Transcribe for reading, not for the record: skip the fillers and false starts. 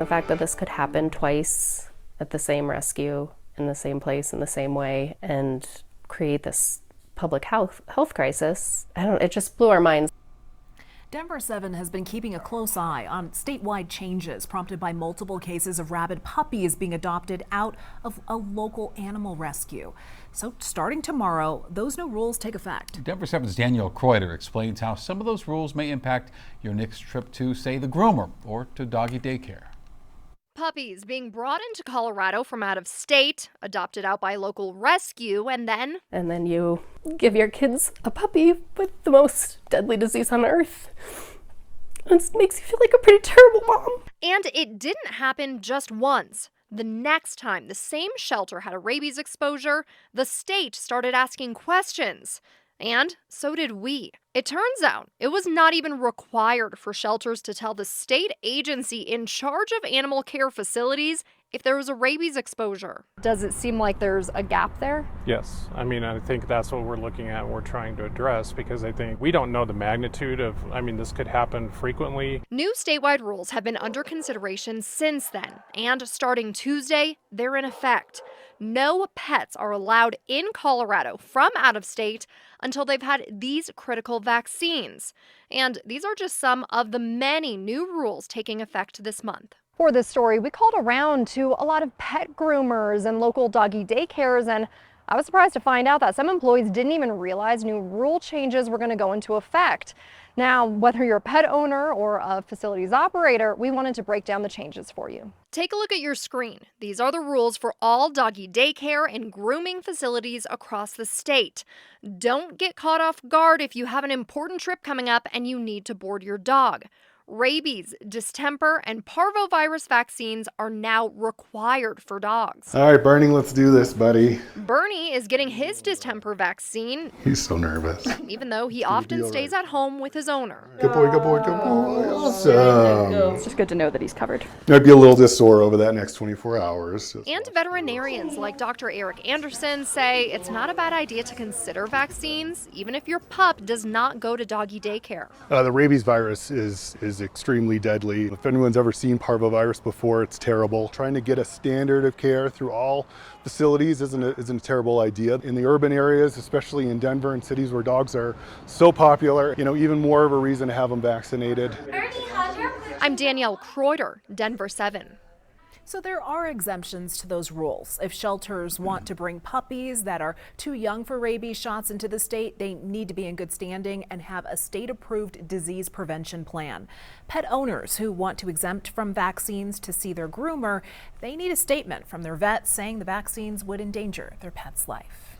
The fact that this could happen twice at the same rescue, in the same place, in the same way, and create this public health crisis, it just blew our minds. Denver 7 has been keeping a close eye on statewide changes prompted by multiple cases of rabid puppies being adopted out of a local animal rescue. So starting tomorrow, those new rules take effect. Denver 7's Danielle Kreuter explains how some of those rules may impact your next trip to, say, the groomer or to doggy daycare. Puppies being brought into Colorado from out of state, adopted out by local rescue, and then you give your kids a puppy with the most deadly disease on earth. It makes you feel like a pretty terrible mom. And it didn't happen just once. The next time the same shelter had a rabies exposure, the state started asking questions. And so did we. It turns out it was not even required for shelters to tell the state agency in charge of animal care facilities if there was a rabies exposure. Does it seem like there's a gap there? Yes. I think that's what we're looking at and we're trying to address, because I think we don't know the magnitude of, this could happen frequently. New statewide rules have been under consideration since then, and starting Tuesday, they're in effect. No pets are allowed in Colorado from out of state until they've had these critical vaccines. And these are just some of the many new rules taking effect this month. For this story, we called around to a lot of pet groomers and local doggy daycares, and I was surprised to find out that some employees didn't even realize new rule changes were going to go into effect. Now, whether you're a pet owner or a facilities operator, we wanted to break down the changes for you. Take a look at your screen. These are the rules for all doggy daycare and grooming facilities across the state. Don't get caught off guard if you have an important trip coming up and you need to board your dog. Rabies, distemper, and parvovirus vaccines are now required for dogs. All right, Bernie, let's do this, buddy. Bernie is getting his distemper vaccine. He's so nervous. Even though he often stays at home with his owner. Good boy, good boy, good boy. Awesome. It's just good to know that he's covered. Might be a little sore over that next 24 hours. And veterinarians like Dr. Eric Anderson say it's not a bad idea to consider vaccines, even if your pup does not go to doggy daycare. The rabies virus is extremely deadly. If anyone's ever seen parvovirus before, it's terrible. Trying to get a standard of care through all facilities isn't a terrible idea. In the urban areas, especially in Denver and cities where dogs are so popular, even more of a reason to have them vaccinated. I'm Danielle Kreuter, Denver 7. So there are exemptions to those rules. If shelters want to bring puppies that are too young for rabies shots into the state, they need to be in good standing and have a state-approved disease prevention plan. Pet owners who want to exempt from vaccines to see their groomer, they need a statement from their vet saying the vaccines would endanger their pet's life.